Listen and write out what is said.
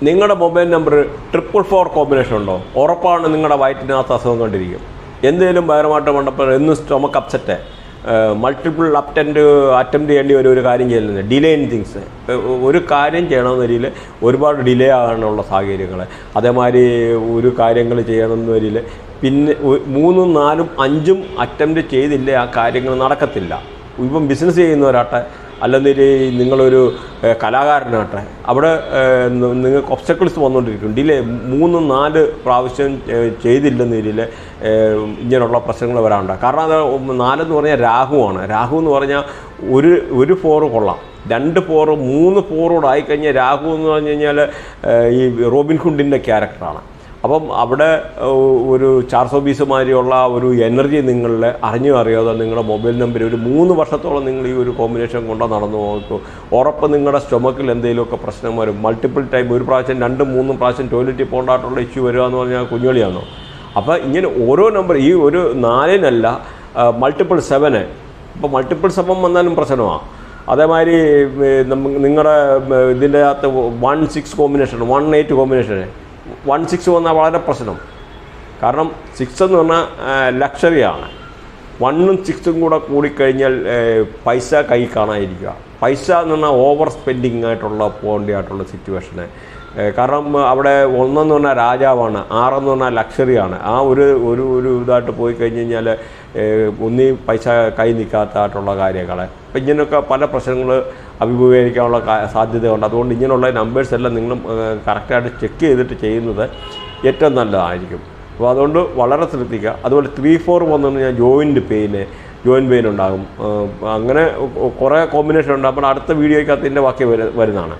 നിങ്ങളുടെ mobile number 444 combination ഉണ്ടോ? ഉറപ്പാണ് നിങ്ങളുടെ വയറ്റിനകത്ത് അസുഖം കണ്ടിരിക്കും. എന്തെങ്കിലും വയറുമാറ്റം കണ്ടപ്പോൾ എന്നും സ്റ്റൊമക്ക് അപ്സെറ്റ്, മൾട്ടിപ്പിൾ അറ്റംപ്റ്റ് ചെയ്യേണ്ടി ഒരു കാര്യം ചെയ്യുന്നത്, ഡിലേ ഇൻ തിങ്സ്. ഒരു കാര്യം ചെയ്യണമെന്ന് വരിയിൽ ഒരുപാട് ഡിലേ ആകാനുള്ള സാഹചര്യങ്ങൾ, അതേമാതിരി ഒരു കാര്യങ്ങൾ ചെയ്യണമെന്ന് വരിയിൽ പിന്നെ 3, 4, 5 അറ്റംപ്റ്റ് ചെയ്തില്ലേ ആ കാര്യങ്ങൾ നടക്കത്തില്ല. ഇപ്പം ബിസിനസ് ചെയ്യുന്നവരാട്ടെ, അല്ലെങ്കിൽ നിങ്ങളൊരു കലാകാരനാട്ടെ, അവിടെ നിങ്ങൾക്ക് ഒബ്സ്റ്റക്കിൾസ് വന്നുകൊണ്ടിരിക്കും. ഡിലേ 3, 4 പ്രാവശ്യം ചെയ്തില്ലെന്ന രീതിയിൽ ഇങ്ങനെയുള്ള പ്രശ്നങ്ങൾ വരാറുണ്ട്. കാരണം അത് 4 എന്ന് പറഞ്ഞാൽ രാഹുവാണ്. രാഹു എന്ന് പറഞ്ഞാൽ ഒരു 4 കൊള്ളാം, 2 4, 3 4 ആയിക്കഴിഞ്ഞാൽ രാഹു എന്ന് പറഞ്ഞു കഴിഞ്ഞാൽ ഈ റോബിൻ ഹുഡിൻ്റെ ക്യാരക്ടറാണ്. അപ്പം അവിടെ ഒരു 420 മാതിരിയുള്ള ഒരു എനർജി നിങ്ങളിൽ അറിയാതെ നിങ്ങളുടെ മൊബൈൽ നമ്പർ ഒരു 3 വർഷത്തോളം നിങ്ങൾ ഈ ഒരു കോമ്പിനേഷൻ കൊണ്ടോ നടന്നു നോക്കും. ഉറപ്പ് നിങ്ങളുടെ സ്റ്റൊമക്കിൽ എന്തെങ്കിലുമൊക്കെ പ്രശ്നം വരും. മൾട്ടിപ്പിൾ ടൈം, ഒരു പ്രാവശ്യം 2, 3 പ്രാവശ്യം ടോയ്ലറ്റിൽ പോകേണ്ടതായിട്ടുള്ള ഇഷ്യൂ വരിക എന്ന് പറഞ്ഞാൽ കുഞ്ഞുകളിയാണോ? അപ്പോൾ ഇങ്ങനെ ഓരോ നമ്പർ, ഈ ഒരു 4-നല്ല മൾട്ടിപ്പിൾ 7. ഇപ്പോൾ മൾട്ടിപ്പിൾ 7 വന്നാലും പ്രശ്നമാണ്. അതേമാതിരി നിങ്ങളുടെ ഇതിൻ്റെ അകത്ത് 1-6 കോമ്പിനേഷൻ, 1-8 കോമ്പിനേഷൻ, 1-6 വന്നാൽ വളരെ പ്രശ്നം. കാരണം 6 എന്ന് പറഞ്ഞാൽ ലക്ഷറിയാണ്. 1ഉം 6ഉം കൂടെ കൂടിക്കഴിഞ്ഞാൽ പൈസ കൈ കാണാതിരിക്കുക. പൈസ എന്ന് പറഞ്ഞാൽ ഓവർ സ്പെൻഡിങ് ആയിട്ടുള്ള പോകേണ്ടതായിട്ടുള്ള സിറ്റുവേഷന്. കാരണം അവിടെ 1 എന്ന് പറഞ്ഞാൽ രാജാവാണ്, 6 എന്ന് പറഞ്ഞാൽ ലക്ഷറിയാണ്. ആ ഒരു ഇതായിട്ട് പോയി കഴിഞ്ഞ് കഴിഞ്ഞാൽ ഒന്നീ പൈസ കൈ നിൽക്കാത്തതായിട്ടുള്ള കാര്യങ്ങൾ. അപ്പം ഇങ്ങനെയൊക്കെ പല പ്രശ്നങ്ങൾ അഭിമുഖീകരിക്കാനുള്ള സാധ്യതയുണ്ട്. അതുകൊണ്ട് ഇങ്ങനെയുള്ള നമ്പേഴ്സ് എല്ലാം നിങ്ങൾ കറക്റ്റായിട്ട് ചെക്ക് ചെയ്തിട്ട് ചെയ്യുന്നത് ഏറ്റവും നല്ലതായിരിക്കും. അപ്പോൾ അതുകൊണ്ട് വളരെ ശ്രദ്ധിക്കുക. അതുപോലെ 3-4 വന്നു കഴിഞ്ഞാൽ ജോയിൻറ്റ് പെയിൻ ഉണ്ടാകും. അങ്ങനെ കുറേ കോമ്പിനേഷൻ ഉണ്ട്. അപ്പോൾ അടുത്ത വീഡിയോയ്ക്കകത്ത് ഇതിൻ്റെ ബാക്കി വരുന്നതാണ്.